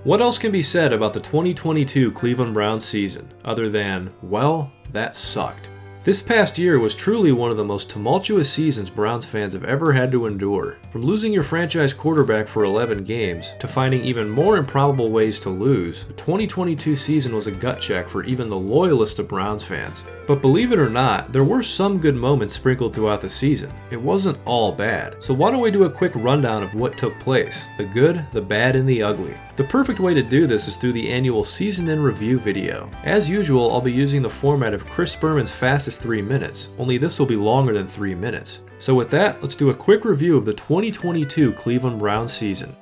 What else can be said about the 2022 Cleveland Browns season, other than, well, that sucked. This past year was truly one of the most tumultuous seasons Browns fans have ever had to endure. From losing your franchise quarterback for 11 games, to finding even more improbable ways to lose, the 2022 season was a gut check for even the loyalist of Browns fans. But believe it or not, there were some good moments sprinkled throughout the season. It wasn't all bad. So why don't we do a quick rundown of what took place, the good, the bad, and the ugly. The perfect way to do this is through the annual Season in Review video. As usual, I'll be using the format of Chris Berman's Fastest 3 Minutes, only this will be longer than 3 minutes. So with that, let's do a quick review of the 2022 Cleveland Browns season.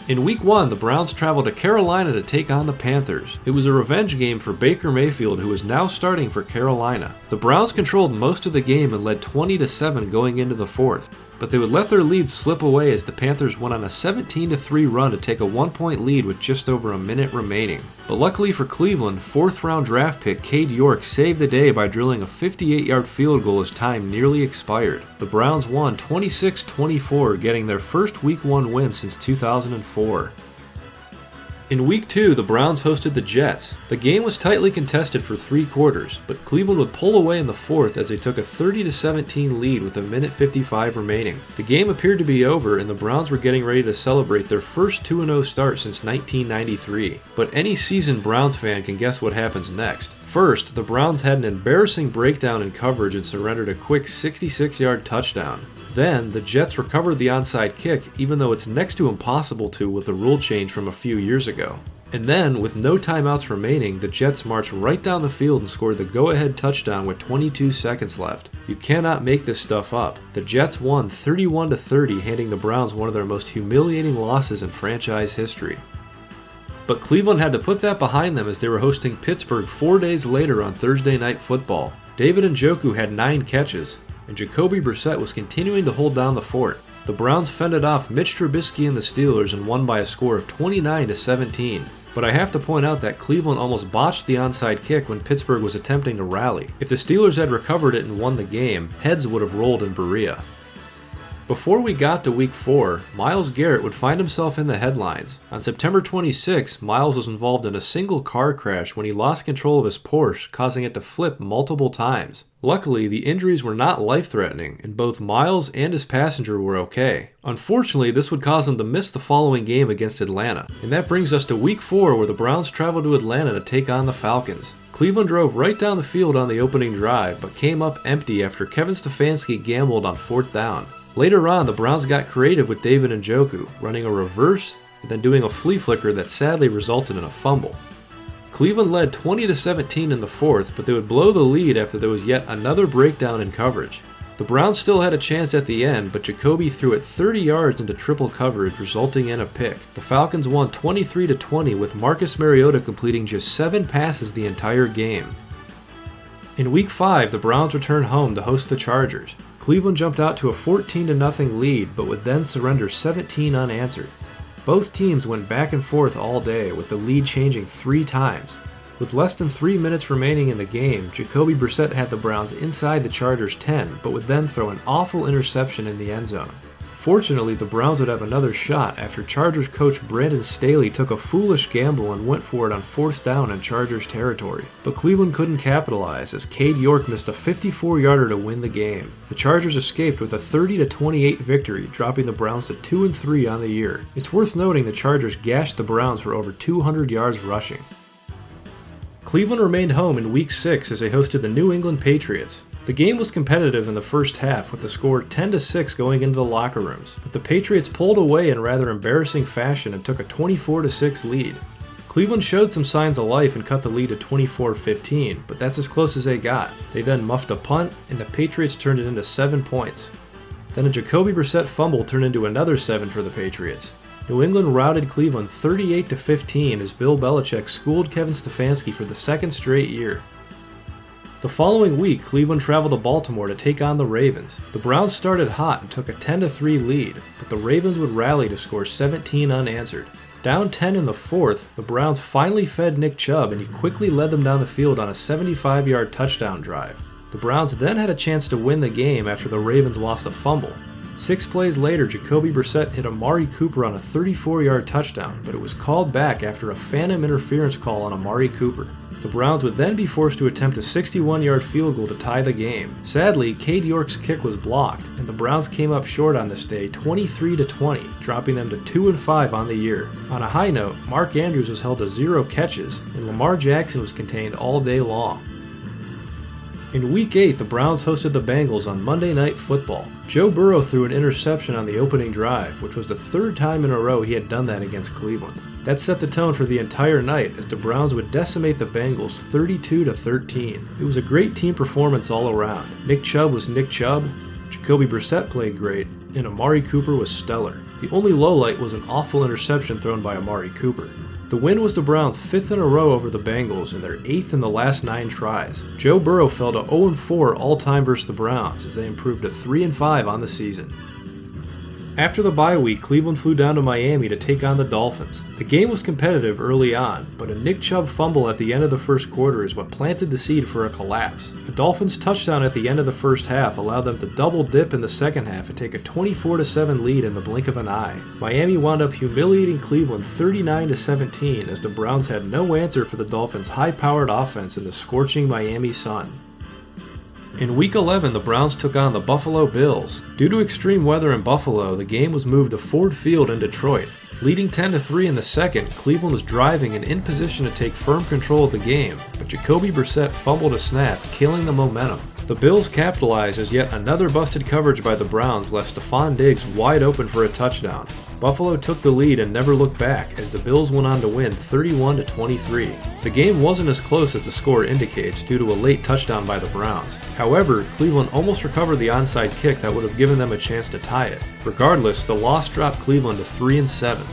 In Week 1, the Browns traveled to Carolina to take on the Panthers. It was a revenge game for Baker Mayfield, who is now starting for Carolina. The Browns controlled most of the game and led 20-7 going into the fourth, but they would let their lead slip away as the Panthers went on a 17-3 run to take a 1-point lead with just over a minute remaining. But luckily for Cleveland, 4th-round draft pick Cade York saved the day by drilling a 58-yard field goal as time nearly expired. The Browns won 26-24, getting their first Week 1 win since 2004. In Week 2, the Browns hosted the Jets. The game was tightly contested for 3 quarters, but Cleveland would pull away in the fourth as they took a 30-17 lead with a minute 55 remaining. The game appeared to be over and the Browns were getting ready to celebrate their first 2-0 start since 1993. But any seasoned Browns fan can guess what happens next. First, the Browns had an embarrassing breakdown in coverage and surrendered a quick 66-yard touchdown. Then, the Jets recovered the onside kick, even though it's next to impossible to with the rule change from a few years ago. And then, with no timeouts remaining, the Jets marched right down the field and scored the go-ahead touchdown with 22 seconds left. You cannot make this stuff up. The Jets won 31-30, handing the Browns one of their most humiliating losses in franchise history. But Cleveland had to put that behind them as they were hosting Pittsburgh 4 days later on Thursday Night Football. David Njoku had 9 catches, and Jacoby Brissett was continuing to hold down the fort. The Browns fended off Mitch Trubisky and the Steelers and won by a score of 29-17. But I have to point out that Cleveland almost botched the onside kick when Pittsburgh was attempting to rally. If the Steelers had recovered it and won the game, heads would have rolled in Berea. Before we got to Week 4, Myles Garrett would find himself in the headlines. On September 26, Myles was involved in a single car crash when he lost control of his Porsche, causing it to flip multiple times. Luckily, the injuries were not life-threatening, and both Myles and his passenger were okay. Unfortunately, this would cause him to miss the following game against Atlanta. And that brings us to Week 4, where the Browns traveled to Atlanta to take on the Falcons. Cleveland drove right down the field on the opening drive, but came up empty after Kevin Stefanski gambled on 4th down. Later on, the Browns got creative with David Njoku, running a reverse and then doing a flea flicker that sadly resulted in a fumble. Cleveland led 20-17 in the fourth, but they would blow the lead after there was yet another breakdown in coverage. The Browns still had a chance at the end, but Jacoby threw it 30 yards into triple coverage, resulting in a pick. The Falcons won 23-20 with Marcus Mariota completing just 7 passes the entire game. In Week 5, the Browns returned home to host the Chargers. Cleveland jumped out to a 14-0 lead, but would then surrender 17 unanswered. Both teams went back and forth all day, with the lead changing 3 times. With less than 3 minutes remaining in the game, Jacoby Brissett had the Browns inside the Chargers' 10, but would then throw an awful interception in the end zone. Fortunately, the Browns would have another shot after Chargers coach Brandon Staley took a foolish gamble and went for it on 4th down in Chargers territory. But Cleveland couldn't capitalize as Cade York missed a 54-yarder to win the game. The Chargers escaped with a 30-28 victory, dropping the Browns to 2-3 on the year. It's worth noting the Chargers gashed the Browns for over 200 yards rushing. Cleveland remained home in Week 6 as they hosted the New England Patriots. The game was competitive in the first half with the score 10-6 going into the locker rooms, but the Patriots pulled away in rather embarrassing fashion and took a 24-6 lead. Cleveland showed some signs of life and cut the lead to 24-15, but that's as close as they got. They then muffed a punt, and the Patriots turned it into 7 points. Then a Jacoby Brissett fumble turned into another 7 for the Patriots. New England routed Cleveland 38-15 as Bill Belichick schooled Kevin Stefanski for the 2nd straight year. The following week, Cleveland traveled to Baltimore to take on the Ravens. The Browns started hot and took a 10-3 lead, but the Ravens would rally to score 17 unanswered. Down 10 in the fourth, the Browns finally fed Nick Chubb and he quickly led them down the field on a 75-yard touchdown drive. The Browns then had a chance to win the game after the Ravens lost a fumble. 6 plays later, Jacoby Brissett hit Amari Cooper on a 34-yard touchdown, but it was called back after a phantom interference call on Amari Cooper. The Browns would then be forced to attempt a 61-yard field goal to tie the game. Sadly, Cade York's kick was blocked, and the Browns came up short on this day 23-20, dropping them to 2-5 on the year. On a high note, Mark Andrews was held to 0 catches, and Lamar Jackson was contained all day long. In Week 8, the Browns hosted the Bengals on Monday Night Football. Joe Burrow threw an interception on the opening drive, which was the 3rd time in a row he had done that against Cleveland. That set the tone for the entire night as the Browns would decimate the Bengals 32-13. It was a great team performance all around. Nick Chubb was Nick Chubb, Jacoby Brissett played great, and Amari Cooper was stellar. The only lowlight was an awful interception thrown by Amari Cooper. The win was the Browns' 5th in a row over the Bengals and their 8th in the last 9 tries. Joe Burrow fell to 0-4 all-time versus the Browns as they improved to 3-5 on the season. After the bye week, Cleveland flew down to Miami to take on the Dolphins. The game was competitive early on, but a Nick Chubb fumble at the end of the first quarter is what planted the seed for a collapse. The Dolphins' touchdown at the end of the first half allowed them to double dip in the second half and take a 24-7 lead in the blink of an eye. Miami wound up humiliating Cleveland 39-17 as the Browns had no answer for the Dolphins' high-powered offense in the scorching Miami sun. In Week 11, the Browns took on the Buffalo Bills. Due to extreme weather in Buffalo, the game was moved to Ford Field in Detroit. Leading 10-3 in the second, Cleveland was driving and in position to take firm control of the game, but Jacoby Brissett fumbled a snap, killing the momentum. The Bills capitalized as yet another busted coverage by the Browns left Stephon Diggs wide open for a touchdown. Buffalo took the lead and never looked back as the Bills went on to win 31-23. The game wasn't as close as the score indicates due to a late touchdown by the Browns. However, Cleveland almost recovered the onside kick that would have given them a chance to tie it. Regardless, the loss dropped Cleveland to 3-7.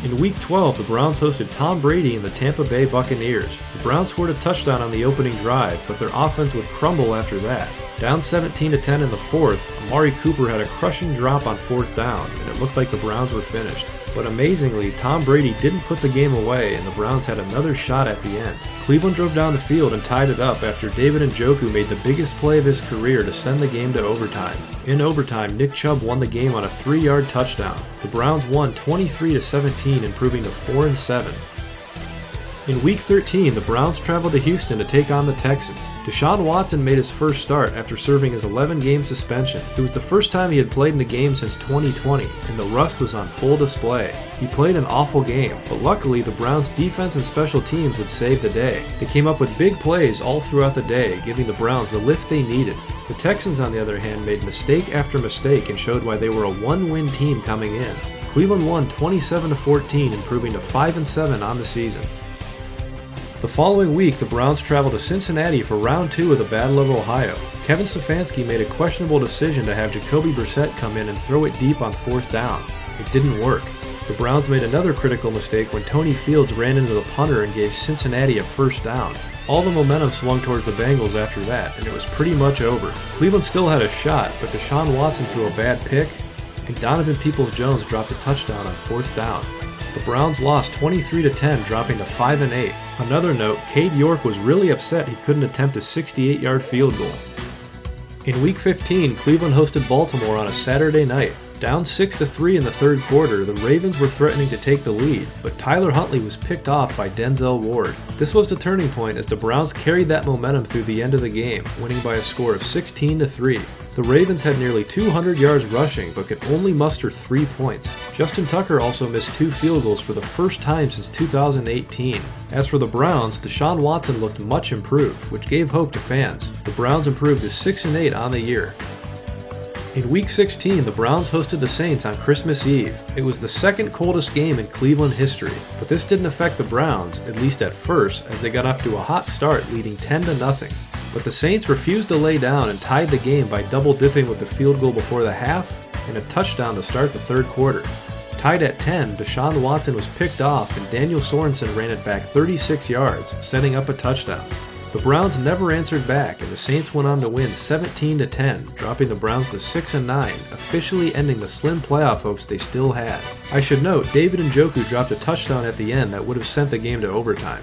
In Week 12, the Browns hosted Tom Brady and the Tampa Bay Buccaneers. The Browns scored a touchdown on the opening drive, but their offense would crumble after that. Down 17-10 in the fourth, Amari Cooper had a crushing drop on 4th down, and it looked like the Browns were finished. But amazingly, Tom Brady didn't put the game away, and the Browns had another shot at the end. Cleveland drove down the field and tied it up after David Njoku made the biggest play of his career to send the game to overtime. In overtime, Nick Chubb won the game on a 3-yard touchdown. The Browns won 23-17, improving to 4-7. In Week 13, the Browns traveled to Houston to take on the Texans. Deshaun Watson made his first start after serving his 11-game suspension. It was the first time he had played in a game since 2020, and the rust was on full display. He played an awful game, but luckily the Browns' defense and special teams would save the day. They came up with big plays all throughout the day, giving the Browns the lift they needed. The Texans, on the other hand, made mistake after mistake and showed why they were a one-win team coming in. Cleveland won 27-14, improving to 5-7 on the season. The following week, the Browns traveled to Cincinnati for round 2 of the Battle of Ohio. Kevin Stefanski made a questionable decision to have Jacoby Brissett come in and throw it deep on 4th down. It didn't work. The Browns made another critical mistake when Tony Fields ran into the punter and gave Cincinnati a 1st down. All the momentum swung towards the Bengals after that, and it was pretty much over. Cleveland still had a shot, but Deshaun Watson threw a bad pick, and Donovan Peoples-Jones dropped a touchdown on 4th down. The Browns lost 23-10, dropping to 5-8. Another note, Cade York was really upset he couldn't attempt a 68-yard field goal. In Week 15, Cleveland hosted Baltimore on a Saturday night. Down 6-3 in the third quarter, the Ravens were threatening to take the lead, but Tyler Huntley was picked off by Denzel Ward. This was the turning point as the Browns carried that momentum through the end of the game, winning by a score of 16-3. The Ravens had nearly 200 yards rushing, but could only muster 3 points. Justin Tucker also missed 2 field goals for the first time since 2018. As for the Browns, Deshaun Watson looked much improved, which gave hope to fans. The Browns improved to 6-8 on the year. In Week 16, the Browns hosted the Saints on Christmas Eve. It was the second coldest game in Cleveland history, but this didn't affect the Browns, at least at first, as they got off to a hot start, leading 10-0. But the Saints refused to lay down and tied the game by double-dipping with the field goal before the half and a touchdown to start the third quarter. Tied at 10, Deshaun Watson was picked off and Daniel Sorensen ran it back 36 yards, setting up a touchdown. The Browns never answered back, and the Saints went on to win 17-10, dropping the Browns to 6-9, officially ending the slim playoff hopes they still had. I should note, David Njoku dropped a touchdown at the end that would have sent the game to overtime.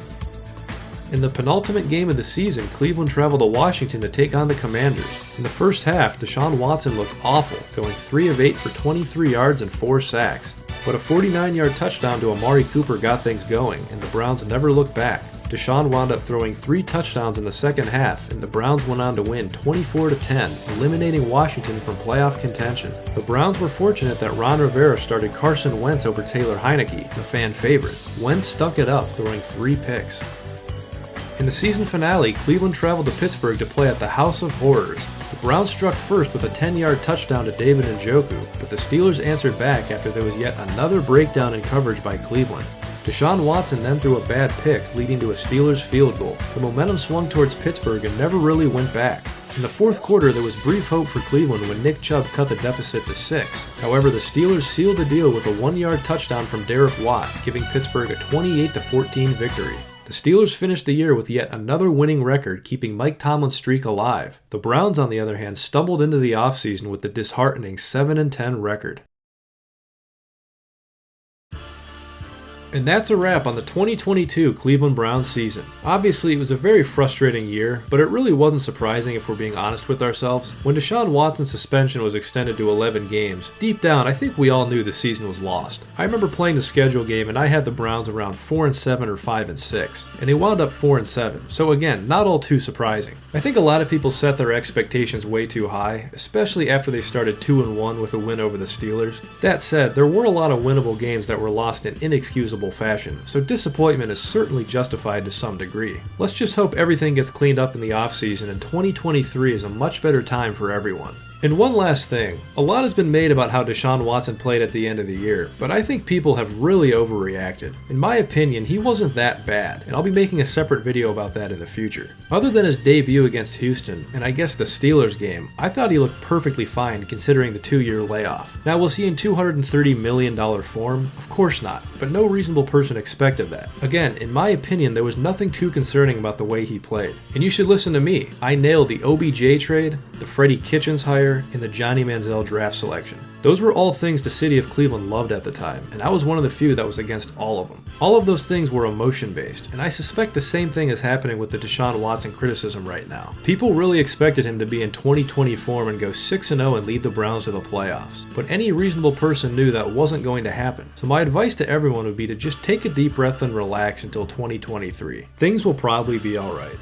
In the penultimate game of the season, Cleveland traveled to Washington to take on the Commanders. In the first half, Deshaun Watson looked awful, going 3 of 8 for 23 yards and 4 sacks. But a 49-yard touchdown to Amari Cooper got things going, and the Browns never looked back. Deshaun wound up throwing 3 touchdowns in the second half, and the Browns went on to win 24-10, eliminating Washington from playoff contention. The Browns were fortunate that Ron Rivera started Carson Wentz over Taylor Heineke, the fan favorite. Wentz stuck it up, throwing 3 picks. In the season finale, Cleveland traveled to Pittsburgh to play at the House of Horrors. The Browns struck first with a 10-yard touchdown to David Njoku, but the Steelers answered back after there was yet another breakdown in coverage by Cleveland. Deshaun Watson then threw a bad pick, leading to a Steelers field goal. The momentum swung towards Pittsburgh and never really went back. In the fourth quarter, there was brief hope for Cleveland when Nick Chubb cut the deficit to 6. However, the Steelers sealed the deal with a 1-yard touchdown from Derek Watt, giving Pittsburgh a 28-14 victory. The Steelers finished the year with yet another winning record, keeping Mike Tomlin's streak alive. The Browns, on the other hand, stumbled into the offseason with the disheartening 7-10 record. And that's a wrap on the 2022 Cleveland Browns season. Obviously, it was a very frustrating year, but it really wasn't surprising if we're being honest with ourselves. When Deshaun Watson's suspension was extended to 11 games, deep down, I think we all knew the season was lost. I remember playing the schedule game and I had the Browns around 4-7 or 5-6, and they wound up 4-7, so again, not all too surprising. I think a lot of people set their expectations way too high, especially after they started 2-1 with a win over the Steelers. That said, there were a lot of winnable games that were lost in inexcusable fashion, so disappointment is certainly justified to some degree. Let's just hope everything gets cleaned up in the offseason and 2023 is a much better time for everyone. And one last thing, a lot has been made about how Deshaun Watson played at the end of the year, but I think people have really overreacted. In my opinion, he wasn't that bad, and I'll be making a separate video about that in the future. Other than his debut against Houston, and I guess the Steelers game, I thought he looked perfectly fine considering the 2-year layoff. Now, was he in $230 million form? Of course not, but no reasonable person expected that. Again, in my opinion, there was nothing too concerning about the way he played. And you should listen to me. I nailed the OBJ trade, the Freddie Kitchens hire, and the Johnny Manziel draft selection. Those were all things the city of Cleveland loved at the time, and I was one of the few that was against all of them. All of those things were emotion-based, and I suspect the same thing is happening with the Deshaun Watson criticism right now. People really expected him to be in 2020 form and go 6-0 and lead the Browns to the playoffs, but any reasonable person knew that wasn't going to happen. So my advice to everyone would be to just take a deep breath and relax until 2023. Things will probably be alright.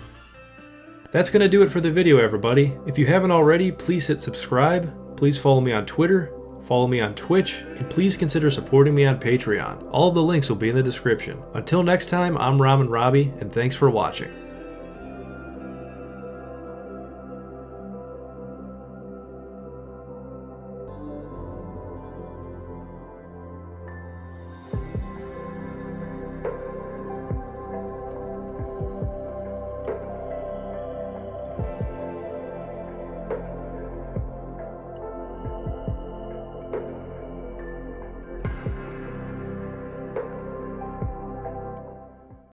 That's going to do it for the video, everybody. If you haven't already, please hit subscribe, please follow me on Twitter, follow me on Twitch, and please consider supporting me on Patreon. All of the links will be in the description. Until next time, I'm Ramen Robbie, and thanks for watching.